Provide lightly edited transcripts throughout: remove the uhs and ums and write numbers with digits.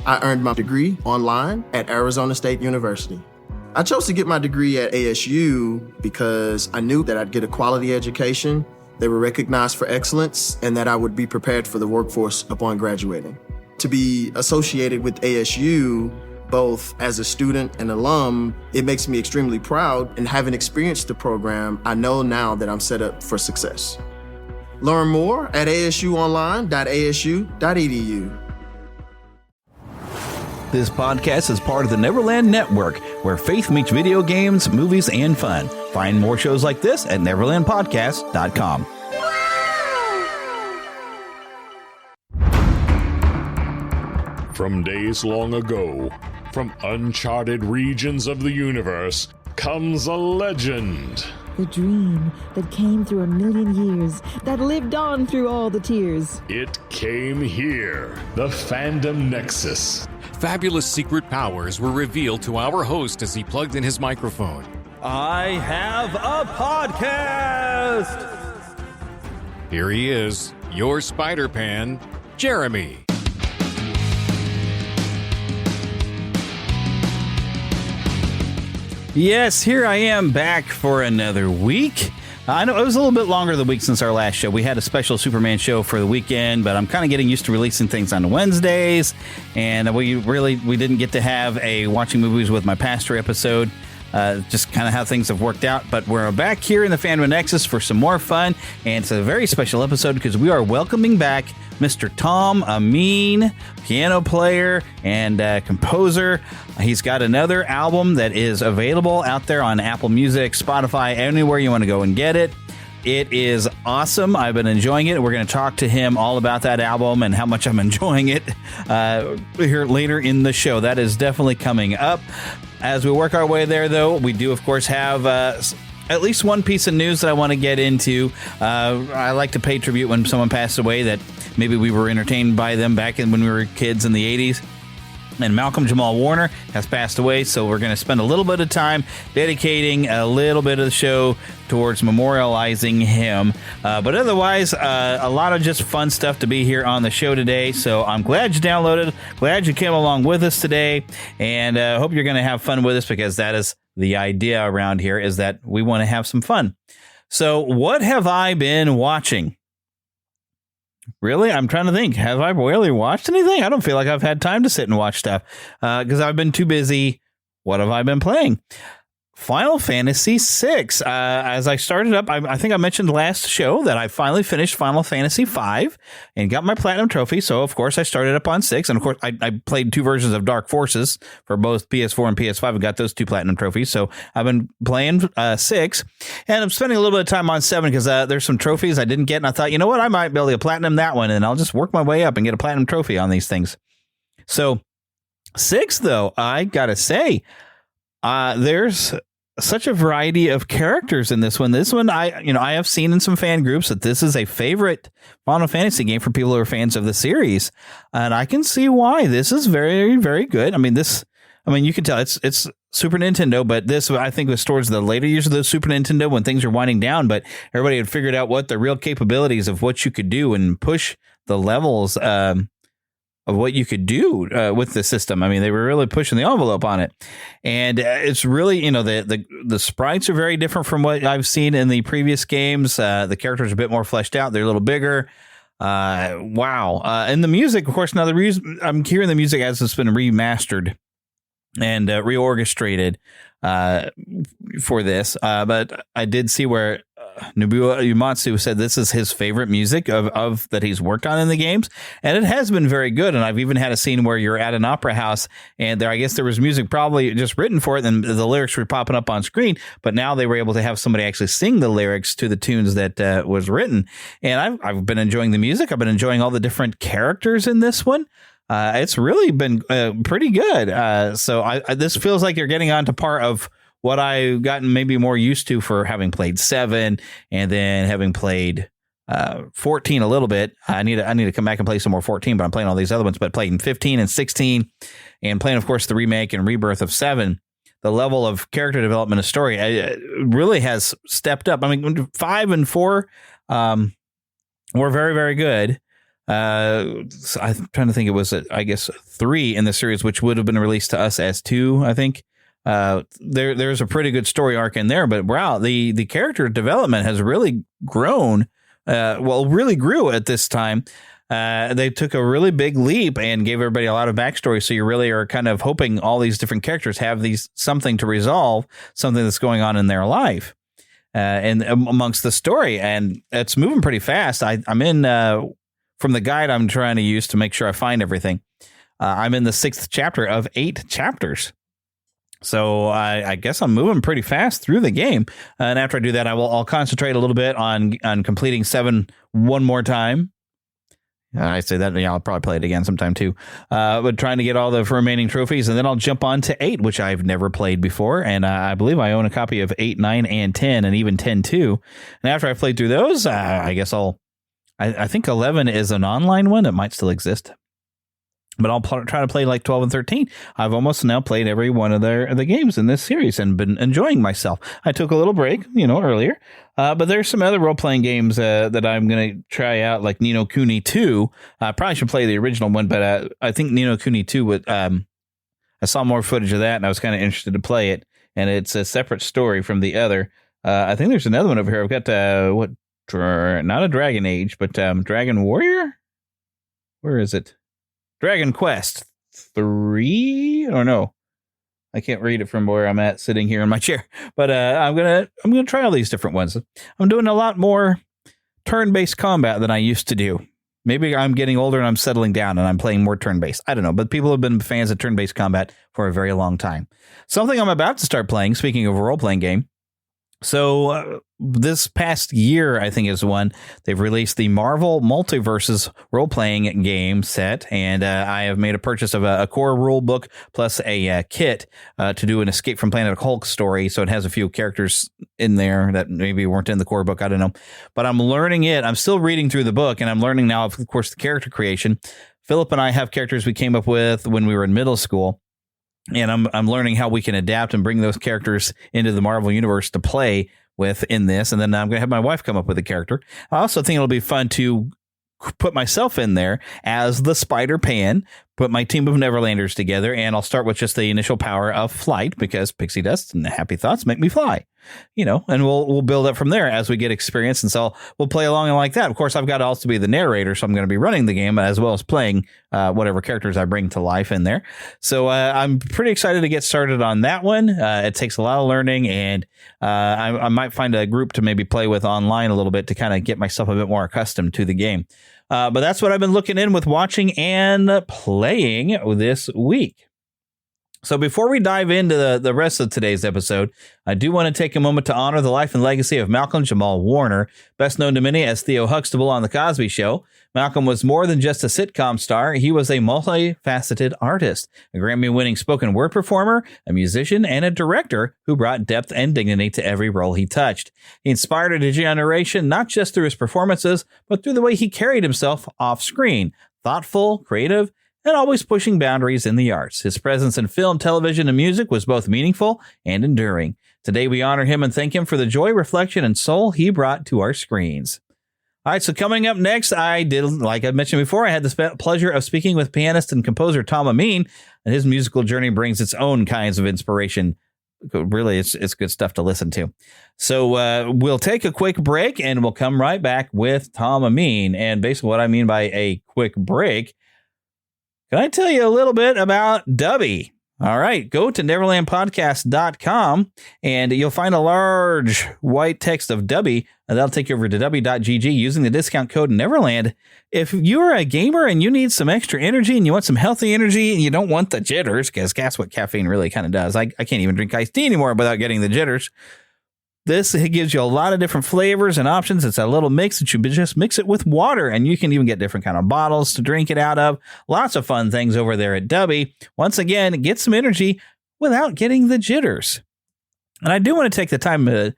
I earned my degree online at Arizona State University. I chose to get my degree at ASU because I knew that I'd get a quality education, they were recognized for excellence, and that I would be prepared for the workforce upon graduating. To be associated with ASU, both as a student and alum, it makes me extremely proud, and having experienced the program, I know now that I'm set up for success. Learn more at asuonline.asu.edu. This podcast is part of the Neverland Network, where faith meets video games, movies, and fun. Find more shows like this at neverlandpodcast.com. From days long ago, from uncharted regions of the universe, comes a legend. The dream that came through a million years, that lived on through all the tears. It came here, the Fandom Nexus. Fabulous secret powers were revealed to our host as he plugged in his microphone. I have a podcast! Here he is, your Spider-Pan, Jeremy. Yes, here I am back for another week. I know it was a little bit longer of the week since our last show. We had a special Superman show for the weekend, but I'm kind of getting used to releasing things on Wednesdays, and we didn't get to have a Watching Movies with My Pastor episode. Just kind of how things have worked out. But we're back here in the Fandom Nexus for some more fun, and it's a very special episode because we are welcoming back Mr. Tom Ameen, piano player and composer. He's got another album that is available out there on Apple Music, Spotify, anywhere you want to go and get it. It is awesome. I've been enjoying it. We're going to talk to him all about that album and how much I'm enjoying it here later in the show. That is definitely coming up. As we work our way there, though, we do, of course, have at least one piece of news that I want to get into. I like to pay tribute when someone passed away that maybe we were entertained by them back when we were kids in the 80s. And Malcolm-Jamal Warner has passed away, so we're going to spend a little bit of time dedicating a little bit of the show towards memorializing him. But otherwise, a lot of just fun stuff to be here on the show today. So I'm glad you downloaded, glad you came along with us today, and hope you're going to have fun with us, because that is the idea around here, is that we want to have some fun. So what have I been watching? Really? I'm trying to think. Have I really watched anything? I don't feel like I've had time to sit and watch stuff because I've been too busy. What have I been playing? Final Fantasy VI. As I started up, I think I mentioned last show that I finally finished Final Fantasy V and got my Platinum Trophy. So, of course, I started up on 6. And, of course, I played 2 versions of Dark Forces for both PS4 and PS5. I got those 2 Platinum Trophies. So I've been playing 6. And I'm spending a little bit of time on 7 because there's some trophies I didn't get. And I thought, you know what? I might be able to Platinum that one. And I'll just work my way up and get a Platinum Trophy on these things. So 6, though, I got to say, there's such a variety of characters in this one. This one, I have seen in some fan groups that this is a favorite Final Fantasy game for people who are fans of the series, and I can see why. This is very, very good. I mean, you can tell it's Super Nintendo, but this, I think, was towards the later years of the Super Nintendo when things were winding down, but everybody had figured out what the real capabilities of what you could do and push the levels of what you could do with the system. I mean, they were really pushing the envelope on it. And it's really, the sprites are very different from what I've seen in the previous games. The characters are a bit more fleshed out. They're a little bigger. Wow. And the music, of course, now the reason I'm hearing the music as it's been remastered and reorchestrated for this. But I did see where Nobuo Uematsu said this is his favorite music of that he's worked on in the games, and it has been very good. And I've even had a scene where you're at an opera house, and I guess there was music probably just written for it, and the lyrics were popping up on screen. But now they were able to have somebody actually sing the lyrics to the tunes that was written. And I've been enjoying the music. I've been enjoying all the different characters in this one. It's really been pretty good. So this feels like you're getting onto part of what I've gotten maybe more used to for having played 7 and then having played 14 a little bit. I need to come back and play some more 14, but I'm playing all these other ones. But playing 15 and 16 and playing, of course, the remake and rebirth of 7. The level of character development of story really has stepped up. I mean, 5 and 4 were very, very good. So I'm trying to think. It was, I guess, 3 in the series, which would have been released to us as 2, I think. There's a pretty good story arc in there, but wow, the character development has really grown. Really grew at this time. They took a really big leap and gave everybody a lot of backstory. So you really are kind of hoping all these different characters have something to resolve, something that's going on in their life, and amongst the story. And it's moving pretty fast. I'm in, from the guide I'm trying to use to make sure I find everything. I'm in the 6th chapter of 8 chapters. So I guess I'm moving pretty fast through the game. And after I do that, I'll concentrate a little bit on completing 7 one more time. I say that, I'll probably play it again sometime too. But trying to get all the remaining trophies, and then I'll jump on to 8, which I've never played before. And I believe I own a copy of 8, 9, and 10, and even 10 too. And after I've played through those, I guess I think 11 is an online one. It might still exist. But I'll try to play like 12 and 13. I've almost now played every one of the games in this series and been enjoying myself. I took a little break, earlier. But there's some other role-playing games that I'm going to try out, like Ni no Kuni 2. I probably should play the original one, but I think Ni no Kuni 2, I saw more footage of that, and I was kind of interested to play it. And it's a separate story from the other. I think there's another one over here. I've got, not a Dragon Age, but Dragon Warrior? Where is it? Dragon Quest 3, or no, I can't read it from where I'm at sitting here in my chair, but I'm gonna try all these different ones. I'm doing a lot more turn-based combat than I used to do. Maybe I'm getting older and I'm settling down and I'm playing more turn-based. I don't know, but people have been fans of turn-based combat for a very long time. Something I'm about to start playing, speaking of a role-playing game. So this past year, I think is one, they've released the Marvel Multiverses role-playing game set, and I have made a purchase of a core rule book plus a kit to do an Escape from Planet Hulk story. So it has a few characters in there that maybe weren't in the core book. I don't know, but I'm learning it. I'm still reading through the book, and I'm learning now, of course, the character creation. Philip and I have characters we came up with when we were in middle school. And I'm learning how we can adapt and bring those characters into the Marvel universe to play with in this. And then I'm going to have my wife come up with a character. I also think it'll be fun to put myself in there as the Spider-Pan, put my team of Neverlanders together, and I'll start with just the initial power of flight, because pixie dust and happy thoughts make me fly, and we'll build up from there as we get experience. And so we'll play along and like that. Of course, I've got to also be the narrator, so I'm going to be running the game as well as playing whatever characters I bring to life in there. So I'm pretty excited to get started on that one. It takes a lot of learning, and I might find a group to maybe play with online a little bit to kind of get myself a bit more accustomed to the game. But that's what I've been looking in with watching and playing this week. So before we dive into the rest of today's episode, I do want to take a moment to honor the life and legacy of Malcolm-Jamal Warner, best known to many as Theo Huxtable on The Cosby Show. Malcolm was more than just a sitcom star. He was a multifaceted artist, a Grammy-winning spoken word performer, a musician, and a director who brought depth and dignity to every role he touched. He inspired a generation not just through his performances, but through the way he carried himself off screen. Thoughtful, creative, and always pushing boundaries in the arts. His presence in film, television, and music was both meaningful and enduring. Today, we honor him and thank him for the joy, reflection, and soul he brought to our screens. All right, so coming up next, like I mentioned before, I had the pleasure of speaking with pianist and composer Tom Ameen, and his musical journey brings its own kinds of inspiration. Really, it's good stuff to listen to. So we'll take a quick break, and we'll come right back with Tom Ameen. And basically what I mean by a quick break, can I tell you a little bit about Dubby? All right, go to neverlandpodcast.com and you'll find a large white text of Dubby, and that'll take you over to dubby.gg using the discount code Neverland. If you're a gamer and you need some extra energy and you want some healthy energy and you don't want the jitters, because that's what caffeine really kind of does. I can't even drink iced tea anymore without getting the jitters. This gives you a lot of different flavors and options. It's a little mix that you just mix it with water, and you can even get different kind of bottles to drink it out of. Lots of fun things over there at Dubby. Once again, get some energy without getting the jitters. And I do want to take the time, in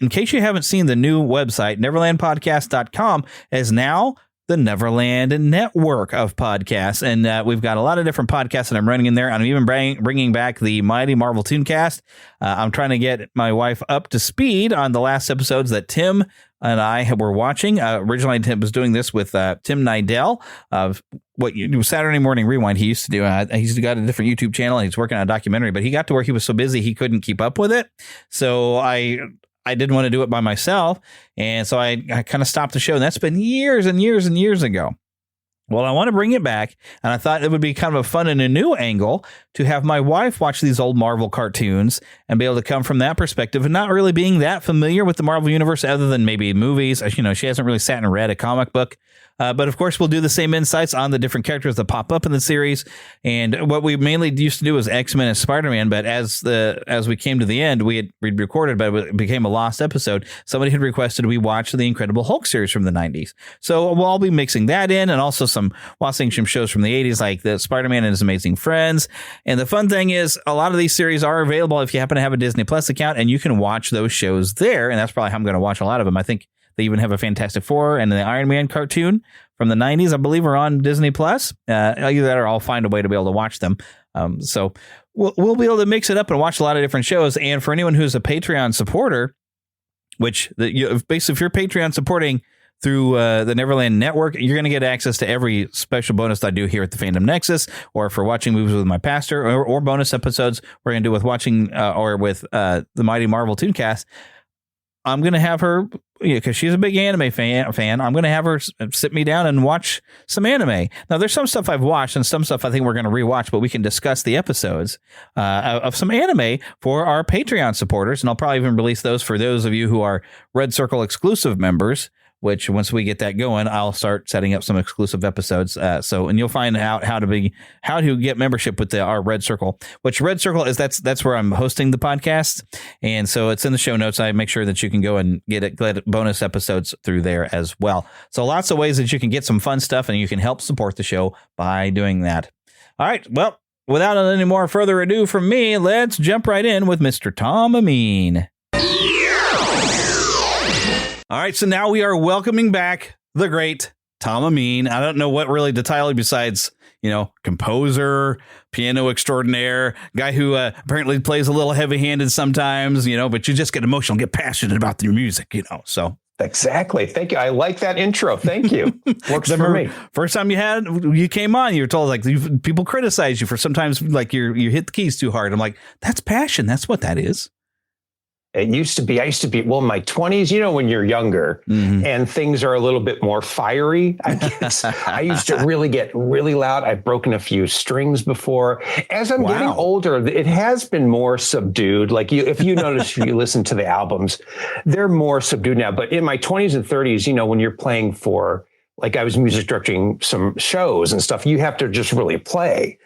case you haven't seen the new website, neverlandpodcast.com is now the Neverland network of podcasts. And we've got a lot of different podcasts that I'm running in there. I'm even bringing back the Mighty Marvel Tooncast. I'm trying to get my wife up to speed on the last episodes that Tim and I were watching. Originally, I was doing this with Tim Nidell of what you do Saturday Morning Rewind. He used to do. He's got a different YouTube channel. And he's working on a documentary, but he got to where he was so busy he couldn't keep up with it. So I didn't want to do it by myself, and so I kind of stopped the show. And that's been years and years and years ago. Well, I want to bring it back, and I thought it would be kind of a fun and a new angle to have my wife watch these old Marvel cartoons and be able to come from that perspective and not really being that familiar with the Marvel Universe other than maybe movies. You know, she hasn't really sat and read a comic book. But of course, we'll do the same insights on the different characters that pop up in the series. And what we mainly used to do was X-Men and Spider-Man. But as we came to the end, we'd recorded, but it became a lost episode. Somebody had requested we watch the Incredible Hulk series from the 90s. So we'll all be mixing that in, and also watching some shows from the 80s, like the Spider-Man and His Amazing Friends. And the fun thing is, a lot of these series are available if you happen to have a Disney Plus account, and you can watch those shows there. And that's probably how I'm going to watch a lot of them. I think they even have a Fantastic Four and the Iron Man cartoon from the 90s, I believe, are on Disney Plus. Either that or I'll find a way to be able to watch them. So we'll be able to mix it up and watch a lot of different shows. And for anyone who's a Patreon supporter, which basically if you're Patreon supporting through the Neverland Network, you're going to get access to every special bonus that I do here at the Fandom Nexus, or for watching movies with my pastor, or bonus episodes we're going to do with watching or with the Mighty Marvel Tooncast. I'm going to have her, because she's a big anime fan. I'm going to have her sit me down and watch some anime. Now, there's some stuff I've watched and some stuff I think we're going to rewatch, but we can discuss the episodes of some anime for our Patreon supporters. And I'll probably even release those for those of you who are Red Circle exclusive members, which once we get that going, I'll start setting up some exclusive episodes. And you'll find out how to get membership with our Red Circle, which Red Circle is that's where I'm hosting the podcast. And so it's in the show notes. I make sure that you can go and get bonus episodes through there as well. So lots of ways that you can get some fun stuff, and you can help support the show by doing that. All right. Well, without any more further ado from me, let's jump right in with Mr. Tom Ameen. All right, so now we are welcoming back the great Tom Ameen. I don't know what really to title besides, composer, piano extraordinaire, guy who apparently plays a little heavy-handed sometimes, but you just get emotional, get passionate about your music, so. Exactly. Thank you. I like that intro. Thank you. Works for me. First time you came on, you were told people criticize you for sometimes you hit the keys too hard. I'm like, that's passion. That's what that is. I used to be, in my 20s, when you're younger and things are a little bit more fiery, I guess. I used to really get really loud. I've broken a few strings before. As I'm getting older, it has been more subdued. If you notice, if you listen to the albums, they're more subdued now. But in my 20s and 30s, when you're playing for, I was music directing some shows and stuff, you have to just really play.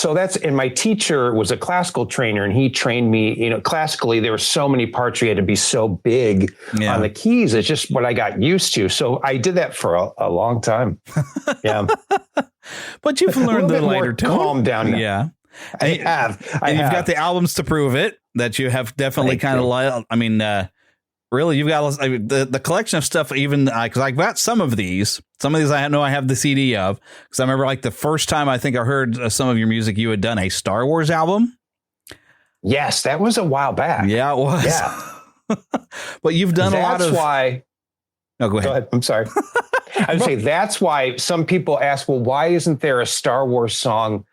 And my teacher was a classical trainer, and he trained me, classically, there were so many parts you had to be so big on the keys. It's just what I got used to. So I did that for a long time. Yeah. But you've learned the lighter tone. Calm down now. Yeah. I have. You've got the albums to prove it, that you have definitely kind of really, you've got the collection of stuff, even because I've got some of these I know I have the CD of, because I remember the first time I think I heard some of your music, you had done a Star Wars album. Yes, that was a while back. Yeah, it was. Yeah. But you've done a lot of. That's why. No, go ahead. I'm sorry. I would say that's why some people ask, well, why isn't there a Star Wars song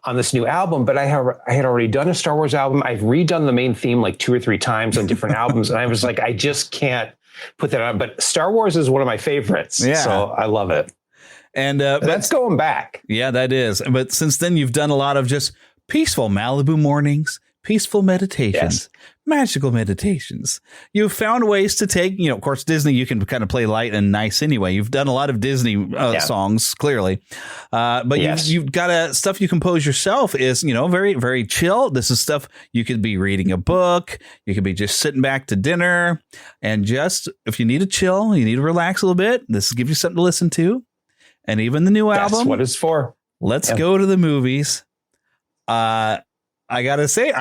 on this new album? But I had already done a Star Wars album. I've redone the main theme 2 or 3 times on different albums. And I was like, I just can't put that on. But Star Wars is one of my favorites. Yeah. So I love it. And that's going back. Yeah, that is. But since then, you've done a lot of just peaceful Malibu mornings, peaceful meditations, magical meditations. You've found ways to take, of course, Disney, you can kind of play light and nice anyway. You've done a lot of Disney songs, clearly. But you've got stuff you compose yourself is, very, very chill. This is stuff you could be reading a book. You could be just sitting back to dinner. And just, if you need to chill, you need to relax a little bit, this will give you something to listen to. And even the new album. That's what it's for. Let's go to the movies. I got to say,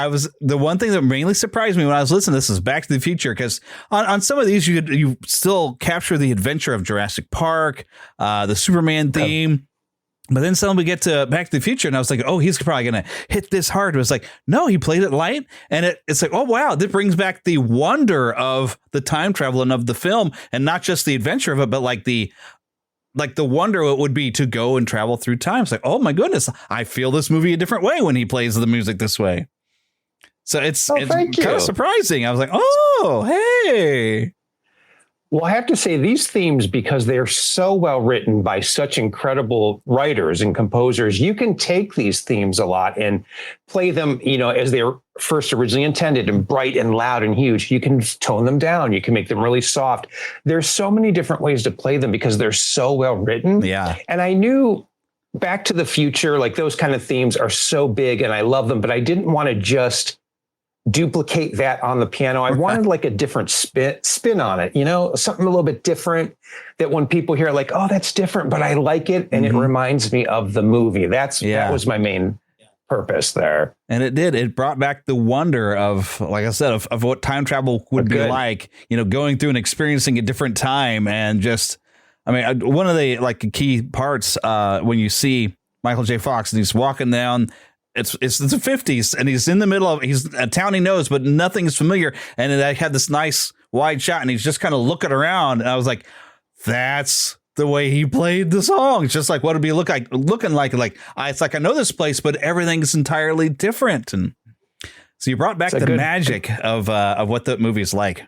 the one thing that mainly surprised me when I was listening to this is Back to the Future, because on some of these, you still capture the adventure of Jurassic Park, the Superman theme. But then suddenly we get to Back to the Future, and I was like, oh, he's probably going to hit this hard. It was like, no, he played it light. And it's like, oh, wow, this brings back the wonder of the time travel and of the film, and not just the adventure of it, but like the wonder it would be to go and travel through time. It's like, oh, my goodness, I feel this movie a different way when he plays the music this way. So it's kind of surprising. I was like, oh, hey. Well, I have to say these themes, because they're so well written by such incredible writers and composers, you can take these themes a lot and play them, as they were first originally intended, and bright and loud and huge. You can tone them down. You can make them really soft. There's so many different ways to play them because they're so well written. Yeah. And I knew Back to the Future, like those kind of themes are so big and I love them, but I didn't want to just duplicate that on the piano. I wanted like a different spin on it, something a little bit different, that when people hear like, oh, that's different, but I like it. And it reminds me of the movie. That was my main purpose there. And it did. It brought back the wonder of, like I said, of what time travel would be like, going through and experiencing a different time. And just, one of the key parts when you see Michael J. Fox and he's walking down, it's the 50s, and he's in the middle of, he's a town he knows, but nothing is familiar. And I had this nice wide shot, and he's just kind of looking around. And I was like, that's the way he played the song. It's just like what it'd be looking like. It's like I know this place, but everything's entirely different. And so you brought back the magic of what the movie is like.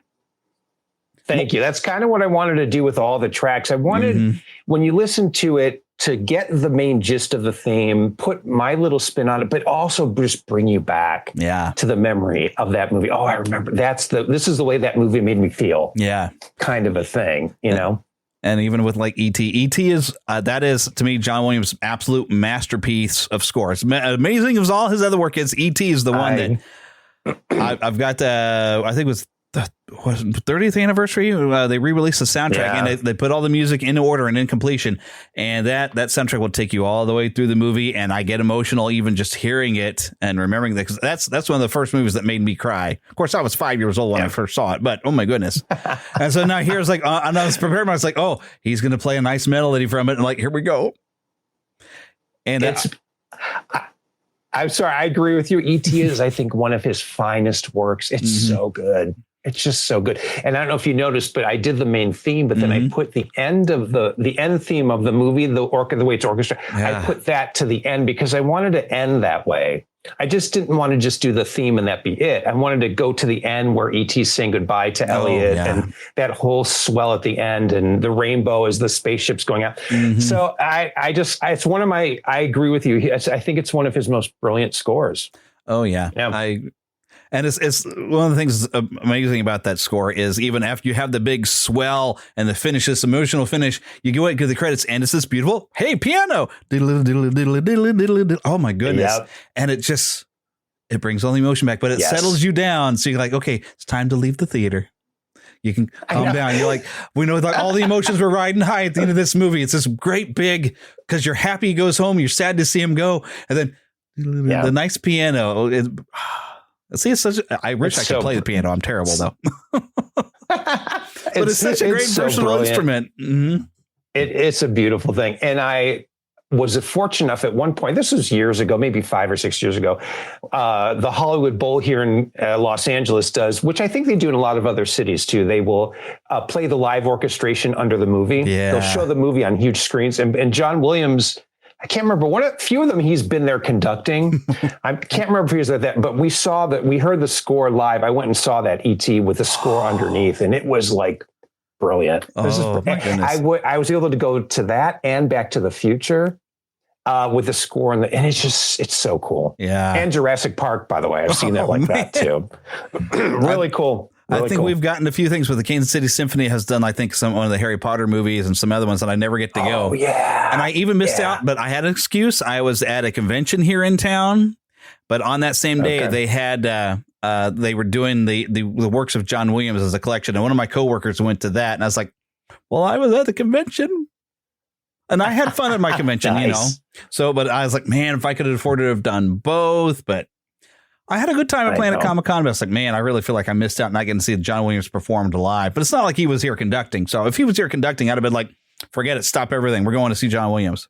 Thank you. That's kind of what I wanted to do with all the tracks. I wanted, when you listen to it, to get the main gist of the theme, put my little spin on it, but also just bring you back to the memory of that movie. Oh, I remember. This is the way that movie made me feel. Yeah. Kind of a thing, know? And even with like E.T. E.T. is, that is to me, John Williams' absolute masterpiece of score. It's amazing as all his other work is. E.T. is the one that I've got, I think it was the 30th anniversary. They re-released the soundtrack and they put all the music in order and in completion, and that soundtrack will take you all the way through the movie. And I get emotional even just hearing it and remembering that, because that's one of the first movies that made me cry. Of course, I was 5 years old when I first saw it, but oh my goodness. And so now here's like, and I was prepared. I was like, oh, he's going to play a nice melody from it, and like, here we go. And I'm sorry, I agree with you. E.T. is, I think, one of his finest works. It's so good. It's just so good. And I don't know if you noticed, but I did the main theme, but then I put the end of the end theme of the movie, the way it's orchestra. I put that to the end because I wanted to end that way. I just didn't want to just do the theme and that be it. I wanted to go to the end where E.T.'s saying goodbye to Elliot and that whole swell at the end and the rainbow as the spaceship's going out. So I agree with you. I think it's one of his most brilliant scores. Oh yeah. And it's one of the things that's amazing about that score is even after you have the big swell and the finish, this emotional finish, you go into the credits and it's this beautiful, hey, piano. Oh my goodness. And it brings all the emotion back, but it settles you down. So you're like, okay, it's time to leave the theater. You can calm down. You're like, we know that all the emotions were riding high at the end of this movie. It's this great big, because you're happy he goes home. You're sad to see him go. And then the nice piano. See, I wish I could play the piano. I'm terrible though. But it's such a great versatile instrument. It's a beautiful thing. And I was fortunate enough at one point, this was years ago, maybe 5 or 6 years ago, the Hollywood Bowl here in Los Angeles does, which I think they do in a lot of other cities too. They will play the live orchestration under the movie. They'll show the movie on huge screens. And John Williams, I can't remember a few of them. He's been there conducting. I can't remember if he was at that, but we heard the score live. I went and saw that E.T. with the score underneath, and it was like brilliant. Oh my goodness. I was able to go to that and Back to the Future with the score and it's so cool. Yeah. And Jurassic Park, by the way, I've seen that that too. Really cool. Really I think we've gotten a few things with the Kansas City Symphony has done, I think, one of the Harry Potter movies and some other ones that I never get to go. Yeah. And I even missed out, but I had an excuse. I was at a convention here in town, but on that same day they had, they were doing the works of John Williams as a collection. And one of my coworkers went to that and I was like, well, I was at the convention and I had fun at my convention, Nice. So, but I was like, man, if I could afford to have done both, but I had a good time at Planet Comic-Con, but I was like, man, I really feel like I missed out not getting to see John Williams performed live. But it's not like he was here conducting. So if he was here conducting, I'd have been like, forget it. Stop everything. We're going to see John Williams.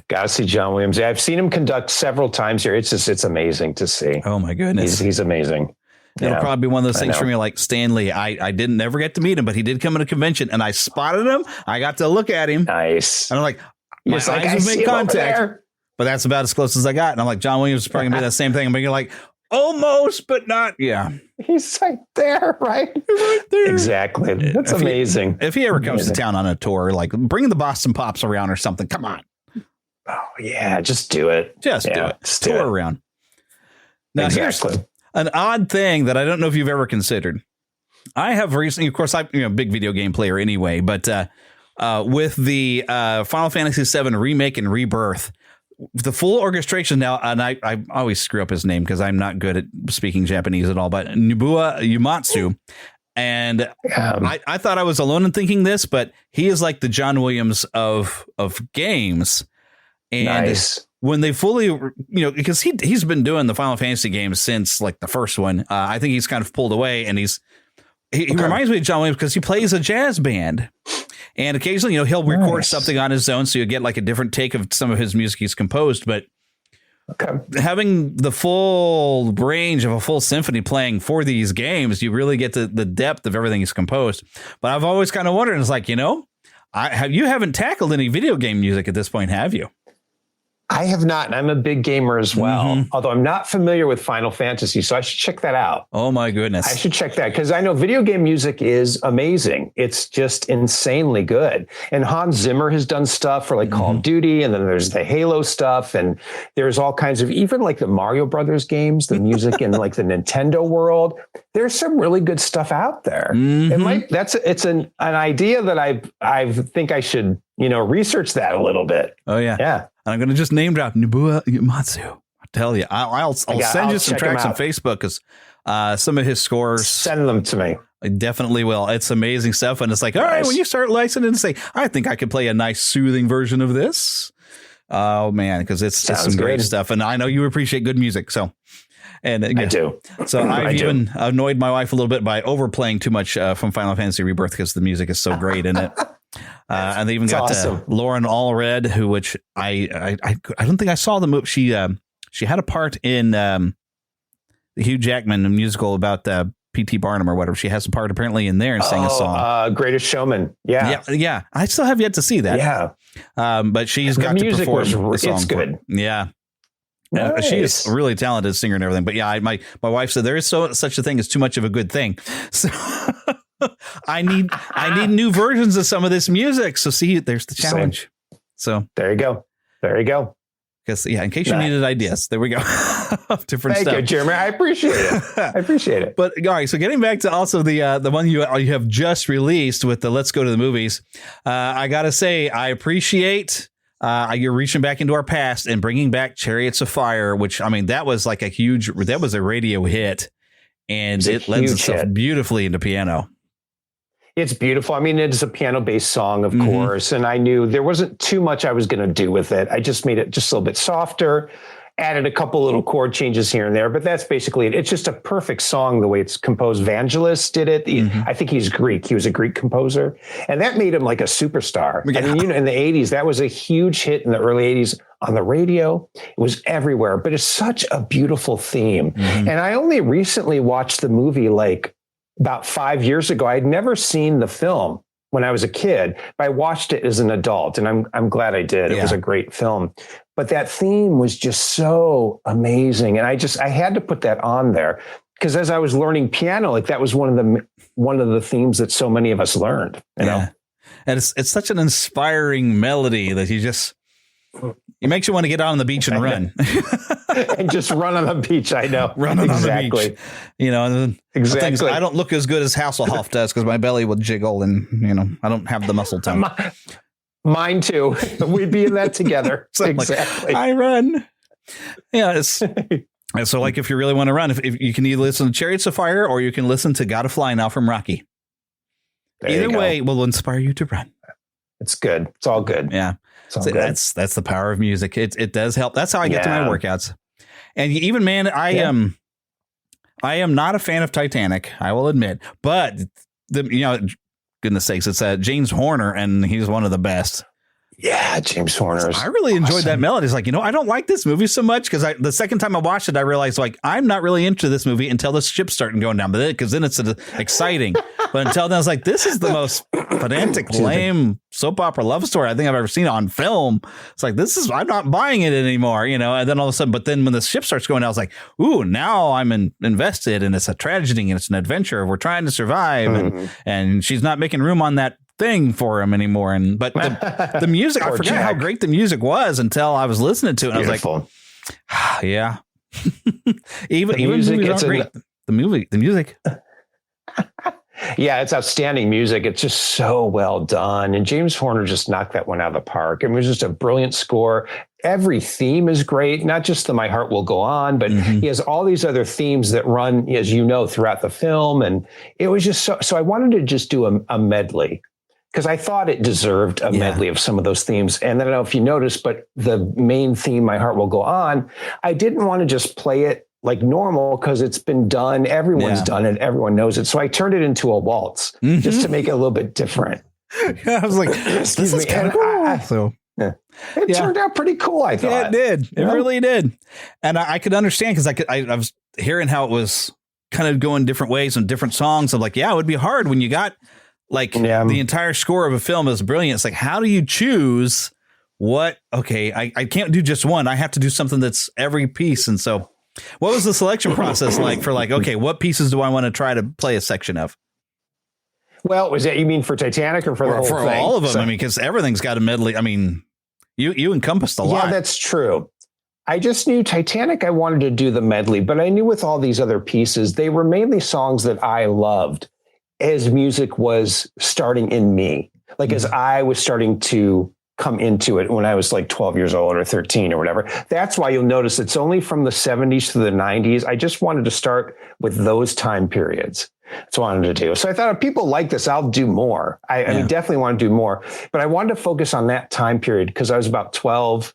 Gotta see John Williams. I've seen him conduct several times here. It's amazing to see. Oh my goodness. He's amazing. It'll probably be one of those things for me like Stanley. I didn't never get to meet him, but he did come at a convention and I spotted him. I got to look at him. Nice. And I'm like, my eyes have made contact. But that's about as close as I got. And I'm like, John Williams is probably going to be that same thing. I'm being like, almost, but not. Yeah. He's right there, right? Right there. Exactly. That's amazing. If he ever comes to town on a tour, like bring the Boston Pops around or something. Come on. Oh, yeah. Just do it. Do it. Tour around. Now, here's an odd thing that I don't know if you've ever considered. I have recently, of course, I'm a big video game player anyway, but with the Final Fantasy VII Remake and Rebirth, the full orchestration now, and I always screw up his name because I'm not good at speaking Japanese at all, but Nobuo Uematsu. And I thought I was alone in thinking this, but he is like the John Williams of games. And nice. When they fully, because he's been doing the Final Fantasy games since like the first one. I think he's kind of pulled away, and he reminds me of John Williams because he plays a jazz band. And occasionally, he'll record something on his own, so you get like a different take of some of his music he's composed. But having the full range of a full symphony playing for these games, you really get the depth of everything he's composed. But I've always kind of wondered, it's like, you haven't tackled any video game music at this point, have you? I have not, and I'm a big gamer as well, although I'm not familiar with Final Fantasy, so I should check that out. Oh, my goodness. I should check that, because I know video game music is amazing. It's just insanely good. And Hans Zimmer has done stuff for like Call of Duty, and then there's the Halo stuff, and there's all kinds of, even like the Mario Brothers games, the music in like the Nintendo world. There's some really good stuff out there. It's an idea that I think I should, research that a little bit. Oh, yeah. Yeah. I'm going to just name drop Nobuo Uematsu. I'll tell you. I'll send you some tracks on Facebook because some of his scores. Send them to me. I definitely will. It's amazing stuff. And it's like, all right, when you start licensing and say, I think I could play a nice soothing version of this. Oh, man, because it's some great stuff. And I know you appreciate good music. So. And I do. So I've even annoyed my wife a little bit by overplaying too much from Final Fantasy Rebirth because the music is so great in it. And they even got Lauren Allred, which I don't think I saw the movie. She had a part in the Hugh Jackman musical about P.T. Barnum or whatever. She has a part apparently in there and sang a song. Greatest Showman. Yeah. I still have yet to see that. Yeah. But she's got to perform the song. It's good. Yeah. Nice. She is a really talented singer and everything. But yeah, my wife said there is such a thing as too much of a good thing. So I need new versions of some of this music. So see, there's the challenge. So there you go. Because in case you needed ideas, there we go. Different stuff. Thank you, Jeremy. I appreciate it. But all right, so getting back to also the one you have just released with the Let's Go to the Movies. I gotta say, I appreciate. You're reaching back into our past and bringing back Chariots of Fire, which that was like that was a radio hit, and it lends itself beautifully into piano. It's beautiful. It's a piano based song, of course. And I knew there wasn't too much I was going to do with it. I just made it just a little bit softer, added a couple little chord changes here and there, but that's basically it. It's just a perfect song the way it's composed. Vangelis did it. I think he's Greek. He was a Greek composer, and that made him like a superstar. In the 80s, that was a huge hit in the early 80s on the radio. It was everywhere, but it's such a beautiful theme. And I only recently watched the movie like about 5 years ago. I'd never seen the film when I was a kid, but I watched it as an adult, and I'm glad I did. It was a great film. But that theme was just so amazing. And I had to put that on there because as I was learning piano, like that was one of the themes that so many of us learned, you know? And it's such an inspiring melody that it makes you want to get out on the beach and run. And just run on the beach. I know. Run on the beach. Exactly. I don't look as good as Hasselhoff does because my belly will jiggle and, I don't have the muscle tone. Mine too. We'd be in that together. So exactly. I run. Yeah. So like if you really want to run, if you can either listen to Chariots of Fire or you can listen to Gotta Fly Now from Rocky. Either way will inspire you to run. It's good. It's all good. Yeah. That's the power of music. It does help. That's how I get to my workouts. And even, man, I am not a fan of Titanic, I will admit, but goodness sakes, it's James Horner, and he's one of the best. Yeah, James Horner. I really enjoyed that melody. It's like, I don't like this movie so much because the second time I watched it, I realized like I'm not really into this movie until the ship's starting going down, because then it's exciting. But until then, I was like, this is the most pedantic, lame soap opera love story I think I've ever seen on film. It's like, I'm not buying it anymore, And then all of a sudden, but then when the ship starts going down, I was like, ooh, now I'm invested, and it's a tragedy and it's an adventure. We're trying to survive, and she's not making room on that thing for him anymore. But the music, I forgot how great the music was until I was listening to it. And Beautiful. I was like, yeah. even music, movies aren't great. The music. Yeah, it's outstanding music. It's just so well done. And James Horner just knocked that one out of the park. It was just a brilliant score. Every theme is great, not just the My Heart Will Go On, but he has all these other themes that run, as you know, throughout the film. And it was just so I wanted to just do a medley, because I thought it deserved a medley of some of those themes. And I don't know if you noticed, but the main theme, My Heart Will Go On, I didn't want to just play it like normal because it's been done. Everyone's done it. Everyone knows it. So I turned it into a waltz just to make it a little bit different. I was like, this is kind of cool. It turned out pretty cool, I thought. Yeah, it did. It really did. And I could understand, because I was hearing how it was kind of going different ways and different songs. I'm like, it would be hard when you got the entire score of a film is brilliant. It's like, how do you choose what? Okay, I can't do just one. I have to do something that's every piece. And so what was the selection process like for okay, what pieces do I want to try to play a section of? Well, was that, you mean for Titanic or for the whole for thing? All of them? So, because everything's got a medley. I mean, you encompassed a lot. Yeah, that's true. I just knew Titanic, I wanted to do the medley, but I knew with all these other pieces, they were mainly songs that I loved as music was starting in me. As I was starting to come into it when I was 12 years old or 13 or whatever. That's why you'll notice it's only from the 70s to the 90s. I just wanted to start with those time periods. That's what I wanted to do. So I thought, if people like this, I'll do more. I mean, definitely want to do more. But I wanted to focus on that time period because I was about 12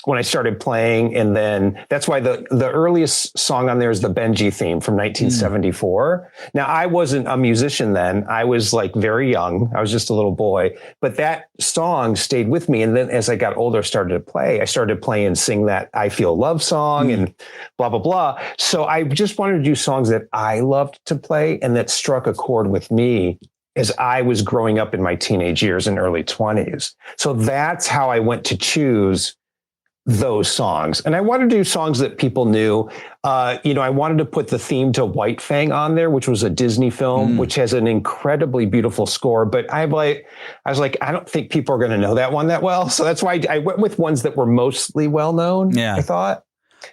when I started playing. And then that's why the earliest song on there is the Benji theme from 1974. Now, I wasn't a musician then. I was very young. I was just a little boy. But that song stayed with me. And then as I got older, I started to play and sing that I Feel Love song and blah, blah, blah. So I just wanted to do songs that I loved to play and that struck a chord with me as I was growing up in my teenage years and early 20s. So that's how I went to choose those songs. And I wanted to do songs that people knew. I wanted to put the theme to White Fang on there, which was a Disney film, which has an incredibly beautiful score. But I was like, I don't think people are going to know that one that well. So that's why I went with ones that were mostly well known. Yeah, I thought,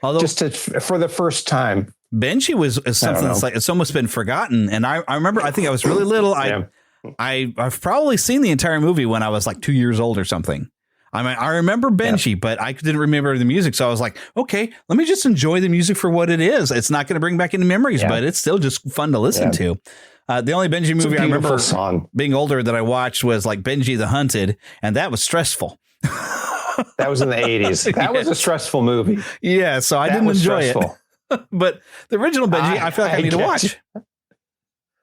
although for the first time, Benji was something that's it's almost been forgotten. And I remember, I think I was really little. I've probably seen the entire movie when I was 2 years old or something. I mean, I remember Benji, but I didn't remember the music. So I was like, okay, let me just enjoy the music for what it is. It's not going to bring back any memories, but it's still just fun to listen to. The only Benji movie I remember being older that I watched was Benji the Hunted, and that was stressful. That was in the 80s. That was a stressful movie. Yeah, so I didn't enjoy it. But the original Benji, I feel like I need to watch.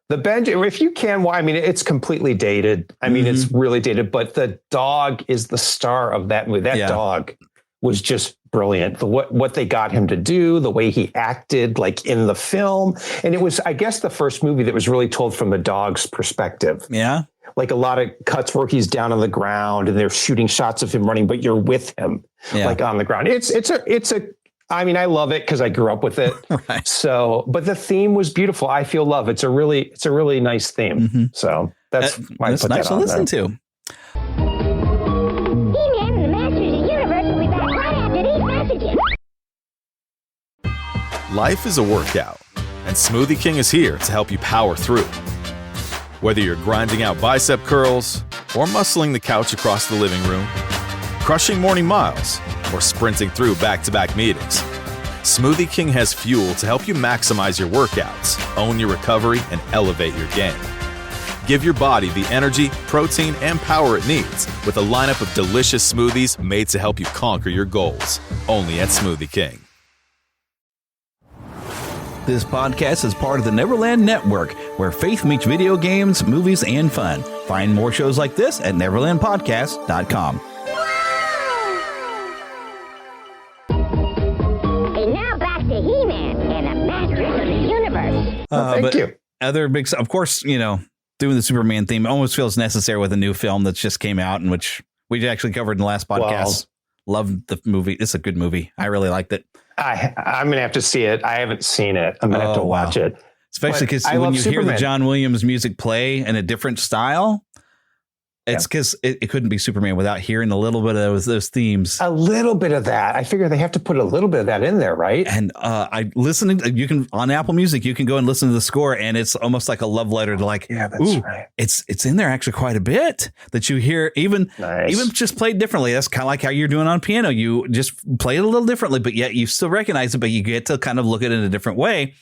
The Benji, if you can, I mean, it's completely dated. I mean, it's really dated, but the dog is the star of that movie. That dog was just brilliant. What they got him to do, the way he acted, in the film. And it was, I guess, the first movie that was really told from the dog's perspective. Yeah. A lot of cuts where he's down on the ground and they're shooting shots of him running, but you're with him, on the ground. I mean, I love it because I grew up with it. Right. So, but the theme was beautiful. I Feel Love. It's a really nice theme. So that's why I put nice that on to listen there. to. He-Man and the Masters of the Universe will be back right after these messages. Life is a workout, and Smoothie King is here to help you power through. Whether you're grinding out bicep curls or muscling the couch across the living room, crushing morning miles, or sprinting through back-to-back meetings, Smoothie King has fuel to help you maximize your workouts, own your recovery, and elevate your game. Give your body the energy, protein, and power it needs with a lineup of delicious smoothies made to help you conquer your goals. Only at Smoothie King. This podcast is part of the Neverland Network, where faith meets video games, movies, and fun. Find more shows like this at neverlandpodcast.com. to He-Man and the Masters of the Universe. Thank you. Other big, of course, doing the Superman theme almost feels necessary with a new film that just came out, and which we actually covered in the last podcast. Loved the movie. It's a good movie. I really liked it. I'm going to have to see it. I haven't seen it. I'm going to have to watch it. Especially because when you hear the John Williams music play in a different style, it's because it couldn't be Superman without hearing a little bit of those themes. A little bit of that. I figure they have to put a little bit of that in there, right? And you can on Apple Music, you can go and listen to the score, and it's almost like a love letter to right. It's in there actually quite a bit that you hear, even just played differently. That's kind of like how you're doing on piano. You just play it a little differently, but yet you still recognize it, but you get to kind of look at it in a different way.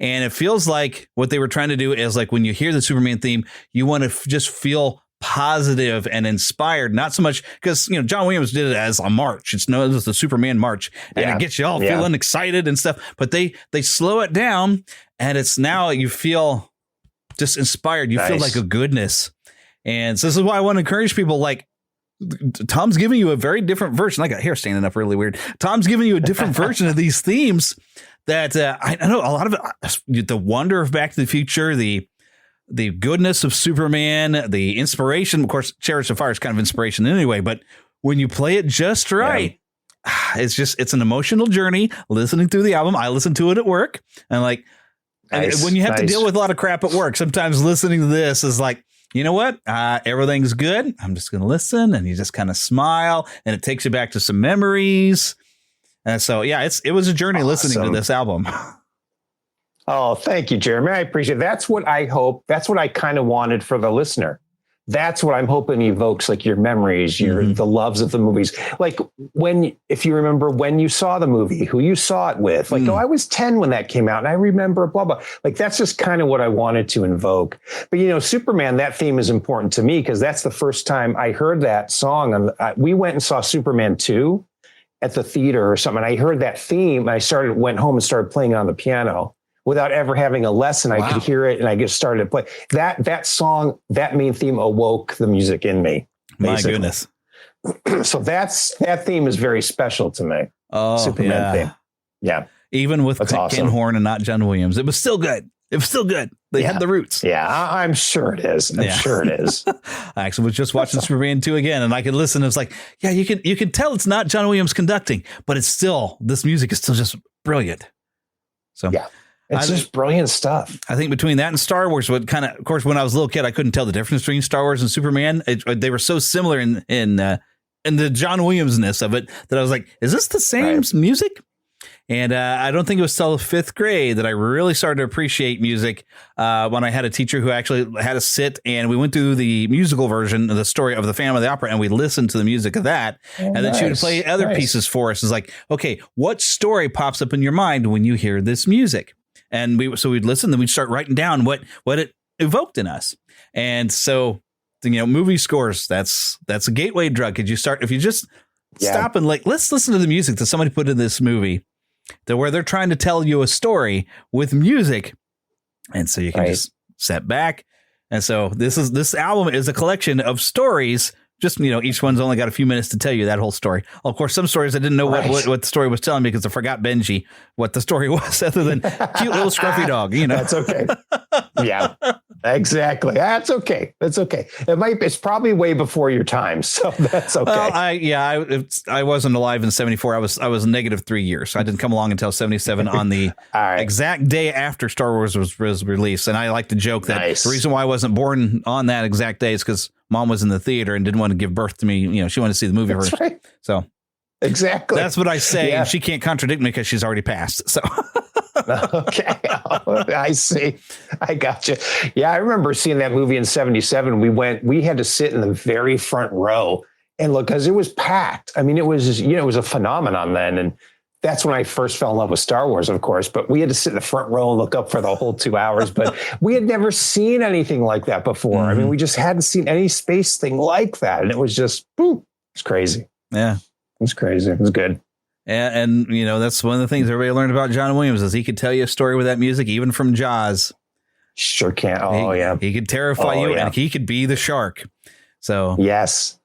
And it feels like what they were trying to do is like when you hear the Superman theme, you want to just feel positive and inspired, not so much because John Williams did it as a march. It's known as the Superman march, and it gets you all feeling excited and stuff. But they slow it down, and it's now you feel just inspired. You feel like a goodness, and so this is why I want to encourage people. Like Tom's giving you a very different version. I got hair standing up really weird. Tom's giving you a different version of these themes that I know a lot of it. The wonder of Back to the Future, the goodness of Superman, the inspiration, of course, Chariots of Fire is kind of inspiration anyway, but when you play it just right, it's an emotional journey listening through the album. I listen to it at work, and when you have to deal with a lot of crap at work, sometimes listening to this is like, you know what? Everything's good. I'm just going to listen, and you just kind of smile, and it takes you back to some memories. And so, it was a journey listening to this album. Oh, thank you, Jeremy. I appreciate it. That's what I hope. That's what I kind of wanted for the listener. That's what I'm hoping evokes, like your memories, the loves of the movies. Like if you remember when you saw the movie, who you saw it with, like, I was 10 when that came out and I remember blah, blah. Like, that's just kind of what I wanted to invoke. But, Superman, that theme is important to me because that's the first time I heard that song. We went and saw Superman 2 at the theater or something. And I heard that theme. And I went home and started playing it on the piano. Without ever having a lesson, I could hear it, and I just started to play that song. That main theme awoke the music in me. Basically. My goodness! So that theme is very special to me. Oh, Superman theme. Yeah, even with Ken Horn and not John Williams, it was still good. They had the roots. Yeah, I'm sure it is. I'm sure it is. I actually was just watching Superman 2 again, and I could listen. It's like, you can tell it's not John Williams conducting, but this music is still just brilliant. So It's just brilliant stuff. I think between that and Star Wars, of course, when I was a little kid, I couldn't tell the difference between Star Wars and Superman. They were so similar in the John Williams-ness of it that I was like, is this the same music? And I don't think it was till the 5th grade that I really started to appreciate music when I had a teacher who actually had us sit and we went through the musical version of the story of the Phantom of the Opera and we listened to the music of that. And then she would play other pieces for us. It's like, okay, what story pops up in your mind when you hear this music? And we'd listen, then we'd start writing down what it evoked in us. And so, movie scores, that's a gateway drug. If you just stop and let's listen to the music that somebody put in this movie, where they're trying to tell you a story with music. And so you can just sit back. And so this album is a collection of stories. Just, each one's only got a few minutes to tell you that whole story. Of course, some stories I didn't know what the story was telling me because I forgot Benji what the story was other than cute little scruffy dog, That's okay. Yeah, exactly. That's okay. That's okay. It's probably way before your time. So that's okay. Well, I wasn't alive in 74. I was negative 3 years. So I didn't come along until 77 on the exact day after Star Wars was released. And I like to joke that the reason why I wasn't born on that exact day is because Mom was in the theater and didn't want to give birth to me. She wanted to see the movie first. Right. So exactly. That's what I say. Yeah. And she can't contradict me because she's already passed. So okay. I see. I got you. Yeah. I remember seeing that movie in 77. We had to sit in the very front row and look, because it was packed. I mean, it was, it was a phenomenon then. And that's when I first fell in love with Star Wars, of course, but we had to sit in the front row and look up for the whole 2 hours, but we had never seen anything like that before. I mean, we just hadn't seen any space thing like that. And it was just, it's crazy. Yeah. It was crazy. It was good. And that's one of the things everybody learned about John Williams is he could tell you a story with that music, even from Jaws. Sure can. Oh, yeah. He could terrify you and he could be the shark. So yes.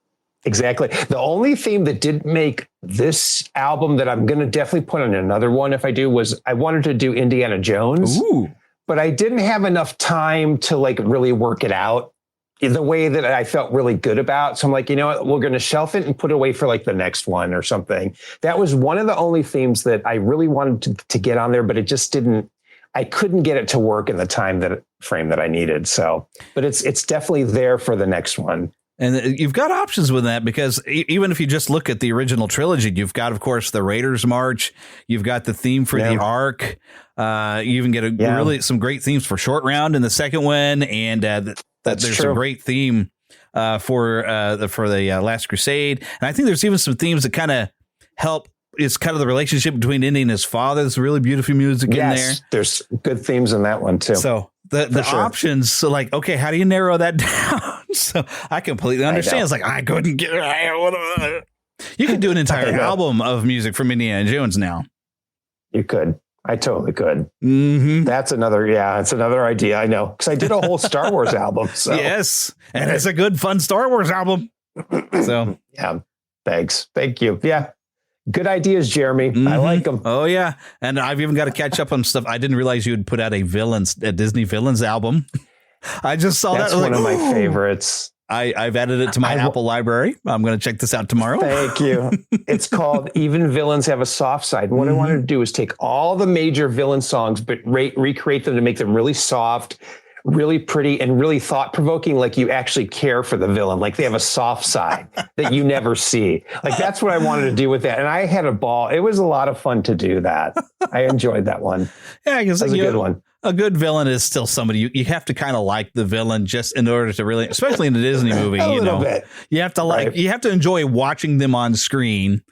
Exactly. The only theme that didn't make this album that I'm going to definitely put on another one if I do was I wanted to do Indiana Jones. Ooh. But I didn't have enough time to like really work it out in the way that I felt really good about. So I'm like, you know what, we're going to shelf it and put it away for like the next one or something. That was one of the only themes that I really wanted to get on there, but it just didn't, I couldn't get it to work in the time frame that I needed. So, but it's definitely there for the next one. And you've got options with that because even if you just look at the original trilogy, you've got, of course, the Raiders March. You've got the theme for the Ark. You even get really some great themes for Short Round in the second one. And there's a great theme for the Last Crusade. And I think there's even some themes that kind of help. It's kind of the relationship between Indy and his father. There's really beautiful music in there. There's good themes in that one, too. So the options, so like, okay, how do you narrow that down? So I completely understand. It's like, I couldn't get it. You could do an entire album of music from Indiana Jones now. You could. I totally could. Mm-hmm. That's another, it's another idea. I know. Because I did a whole Star Wars album. So. Yes. And it's a good, fun Star Wars album. So, yeah. Thanks. Thank you. Yeah. Good ideas, Jeremy. Mm-hmm. I like them. Oh, yeah. And I've even got to catch up on stuff. I didn't realize you would put out a Disney Villains album. I just saw That's that. That's one of my favorites. I've added it to my Apple library. I'm going to check this out tomorrow. Thank you. It's called Even Villains Have a Soft Side. And what I wanted to do is take all the major villain songs, but recreate them to make them really soft, really pretty, and really thought-provoking, like you actually care for the villain. Like they have a soft side that you never see. Like that's what I wanted to do with that. And I had a ball. It was a lot of fun to do that. I enjoyed that one. Yeah, because it was a good one. A good villain is still somebody you have to kind of like the villain just in order to really, especially in a Disney movie, bit. You have to you have to enjoy watching them on screen,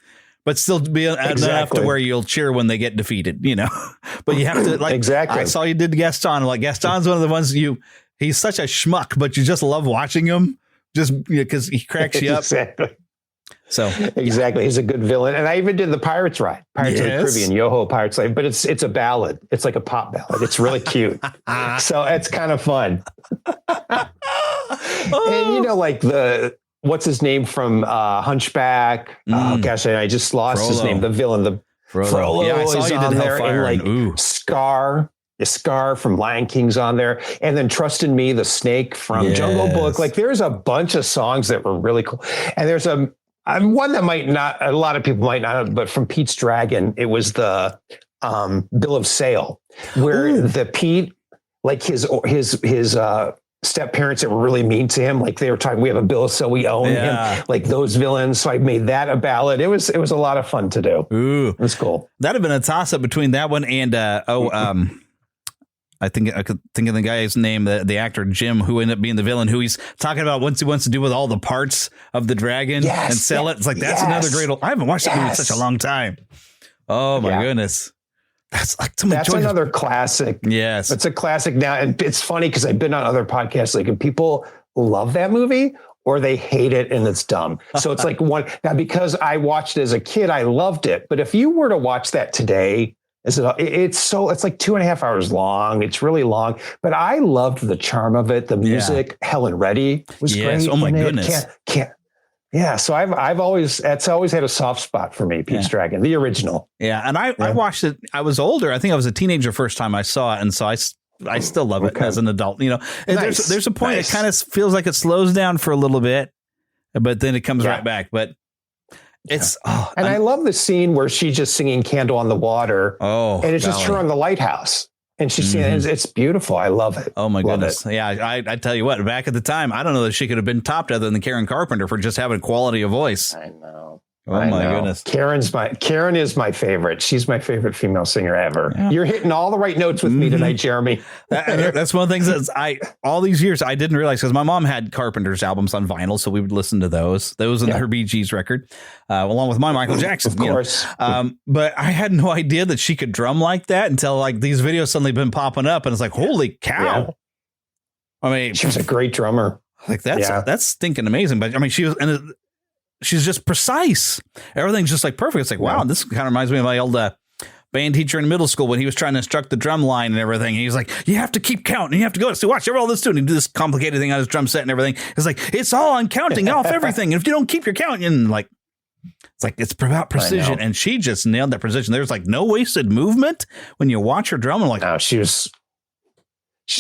but still be enough to where you'll cheer when they get defeated, but you have to I saw you did Gaston. Like Gaston's one of the ones he's such a schmuck, but you just love watching him just because he cracks you up. Exactly. So exactly, he's a good villain, and I even did the Pirates ride, Pirates of the Caribbean, Yo-Ho Pirates Life, but it's a ballad. It's like a pop ballad. It's really cute, so it's kind of fun. And like what's his name from Hunchback? Oh gosh, I just lost Frollo. His name. The villain, the Frollo. Yeah, I saw you did Hellfire. And Scar. The Scar from Lion King's on there, and then Trust in Me, the snake from Jungle Book. Like there's a bunch of songs that were really cool, and there's one that a lot of people might not have, but from Pete's Dragon, it was the Bill of Sale, where the Pete, like his step parents that were really mean to him, like they were talking, we have a bill of sale, we own him, like those villains. So I made that a ballad. It was a lot of fun to do. Ooh, it was cool. That'd have been a toss up between that one and I think I could think of the guy's name, the actor Jim, who ended up being the villain, who he's talking about what he wants to do with all the parts of the dragon and sell it. It's like, that's another great I haven't watched that movie in such a long time. Oh my goodness. That's like that's another classic. Yes. It's a classic now. And it's funny because I've been on other podcasts, and people love that movie or they hate it and it's dumb. So it's like now because I watched it as a kid, I loved it. But if you were to watch that today, it's like 2.5 hours long. It's really long, but I loved the charm of it. The music, Helen Reddy was great. Oh my goodness. Yeah. So I've always had a soft spot for me, Pete's Dragon, the original. Yeah. And I watched it. I was older. I think I was a teenager first time I saw it. And so I still love it as an adult, there's a point it kind of feels like it slows down for a little bit, but then it comes right back. But it's I love the scene where she's just singing Candle on the Water. And it's just her on the lighthouse. And she's singing, it's beautiful. I love it. Oh my goodness. Yeah. I tell you what, back at the time, I don't know that she could have been topped other than Karen Carpenter for just having quality of voice. I know. Oh my goodness. Karen is my favorite. She's my favorite female singer ever. Yeah. You're hitting all the right notes with me tonight, Jeremy. That's one of the things that all these years I didn't realize, because my mom had Carpenter's albums on vinyl, so we would listen to those and her Bee Gees record, along with my Michael Jackson. Of course. But I had no idea that she could drum like that until like these videos suddenly been popping up, and it's like, holy cow. Yeah. I mean, she was a great drummer. Like that's stinking amazing. But I mean, she's just precise. Everything's just like perfect. It's like, wow, this kind of reminds me of my old band teacher in middle school when he was trying to instruct the drum line and everything. And he was like, you have to keep counting. You have to go. So watch all this too. And he do this complicated thing on his drum set and everything. It's like, it's all on counting off everything. And if you don't keep your counting, like, It's like, it's about precision. And she just nailed that precision. There's like no wasted movement when you watch her drum. I'm like, no, she's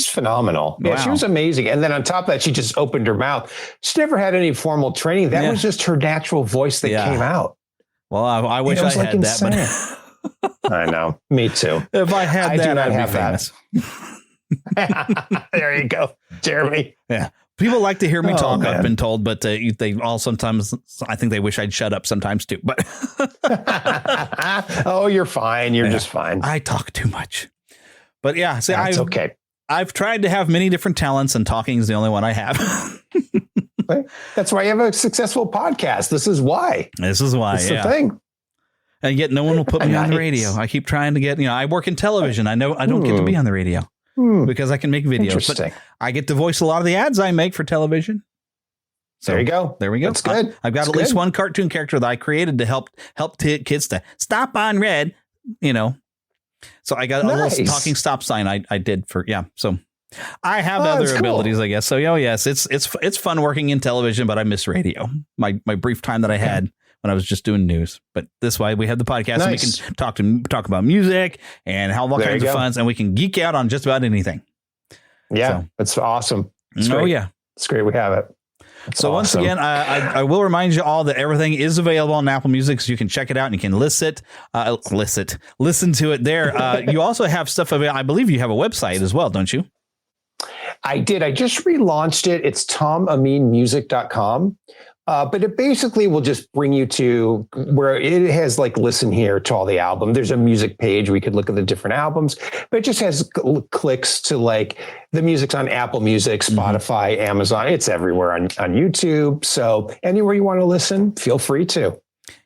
phenomenal. Yeah, wow. she was amazing. And then on top of that, she just opened her mouth. She never had any formal training. That was just her natural voice that came out. Well, I wish I had that. But I know. Me too. If I had that, I'd have be famous. There you go, Jeremy. Yeah. People like to hear me talk, man. I've been told, but they all sometimes, I think they wish I'd shut up sometimes too. But oh, you're fine. You're just fine. I talk too much. But yeah, see, that's okay. I've tried to have many different talents, and talking is the only one I have. That's why you have a successful podcast. This is why. That's the thing. And yet no one will put me on the radio. I keep trying to get, I work in television. I know I don't get to be on the radio because I can make videos. But I get to voice a lot of the ads I make for television. So there you go. There we go. That's good. I've got at least one cartoon character that I created to help kids to stop on red, So I got a little talking stop sign I did for, So I have other abilities, I guess. So, yes, it's fun working in television, but I miss radio. My brief time that I had when I was just doing news. But this way we have the podcast and we can talk about music and have all kinds of fun, and we can geek out on just about anything. Yeah, that's awesome. It's great. Yeah. It's great. We have it. So once again, I will remind you all that everything is available on Apple Music, so you can check it out and you can listen to it there. You also have stuff available. I believe you have a website as well, don't you? I did. I just relaunched it. It's tomameenmusic.com. But it basically will just bring you to where it has like listen here to all the album. There's a music page where you could look at the different albums, but it just has clicks to like the music's on Apple Music, Spotify, Amazon. It's everywhere on YouTube. So anywhere you want to listen, feel free to.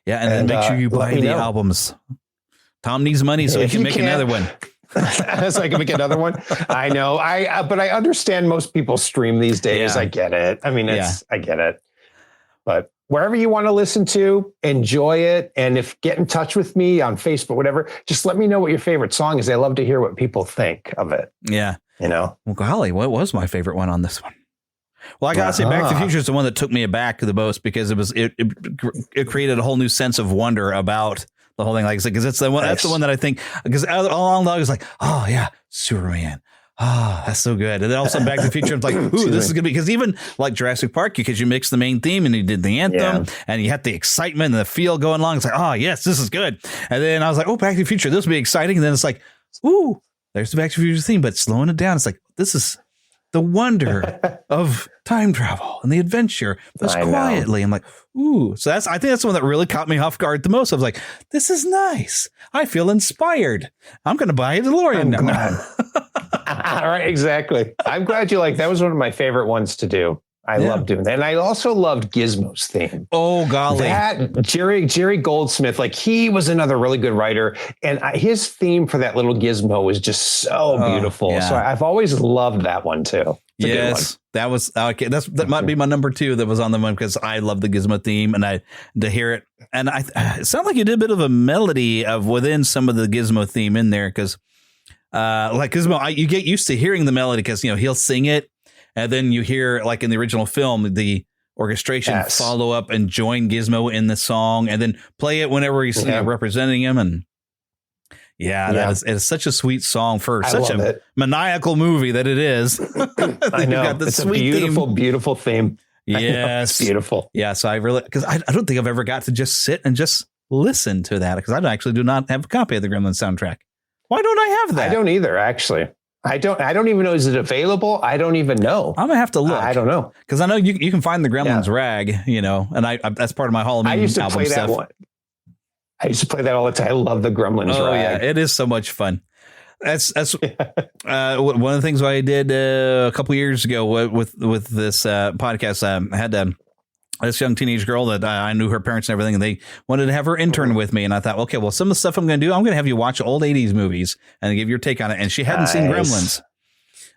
Yeah. And then make sure you buy the albums. Tom needs money so he can make another one. So I can make another one. I know. But I understand most people stream these days. Yeah. I get it. I mean, I get it. But wherever you want to listen to, enjoy it. And if get in touch with me on Facebook, whatever, just let me know what your favorite song is. I love to hear what people think of it. Yeah. Well, golly, what was my favorite one on this one? Well, I gotta say, Back to the Future is the one that took me aback the most because it created a whole new sense of wonder about the whole thing. Like, because it's the one that's the one that I think, because all along I was like, oh yeah, Superman. Oh, that's so good. And then all of a sudden Back to the Future, I'm like, ooh, this is going to be, because even like Jurassic Park, because you mix the main theme and you did the anthem and you had the excitement and the feel going along. It's like, oh, yes, this is good. And then I was like, oh, Back to the Future, this will be exciting. And then it's like, ooh, there's the Back to the Future theme, but slowing it down. It's like, this is the wonder of time travel and the adventure. But quietly. I'm like, ooh. So I think that's the one that really caught me off guard the most. I was like, this is nice. I feel inspired. I'm going to buy a DeLorean now. All right, exactly. I'm glad you like that. Was one of my favorite ones to do. I love doing that. And I also loved Gizmo's theme. Oh, golly. That Jerry Goldsmith, like he was another really good writer. And his theme for that little Gizmo was just so beautiful. Yeah. So I've always loved that one too. Yes, that was okay. That might be my number 2 that was on the one because I love the Gizmo theme and to hear it. And it sounded like you did a bit of a melody of within some of the Gizmo theme in there because like Gizmo, you get used to hearing the melody because, he'll sing it. And then you hear, like in the original film, the orchestration follow up and join Gizmo in the song and then play it whenever he's representing him. And it is such a sweet song for such a maniacal movie that it is. I know. It's a beautiful, beautiful theme. Yes. It's beautiful. Yeah. So because I don't think I've ever got to just sit and just listen to that because I do not have a copy of the Gremlins soundtrack. Why don't I have that? I don't either, actually. I don't even know. Is it available? I don't even know. I'm gonna have to look. I don't know because I know you can find the Gremlins rag, and I that's part of my Halloween album stuff. I used to play that one. I used to play that all the time. I love the Gremlins rag. Yeah, it is so much fun. That's one of the things I did a couple years ago with this podcast. I had this young teenage girl that I knew her parents and everything, and they wanted to have her intern with me. And I thought, okay, well, some of the stuff I'm going to do, I'm going to have you watch old 80s movies and give your take on it. And she hadn't seen Gremlins.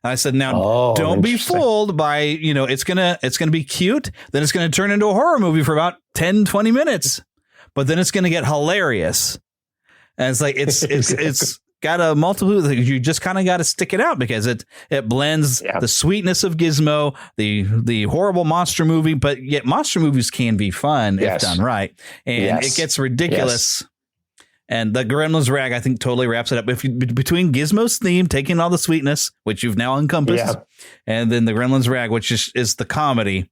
And I said, now don't be fooled by, it's going to be cute. Then it's going to turn into a horror movie for about 10, 20 minutes, but then it's going to get hilarious. And it's like, it's got a multitude. You just kind of got to stick it out because it blends the sweetness of Gizmo, the horrible monster movie, but yet monster movies can be fun if done right, and it gets ridiculous. And the Gremlins rag, I think, totally wraps it up. If you, between Gizmo's theme, taking all the sweetness, which you've now encompassed, and then the Gremlins rag, which is the comedy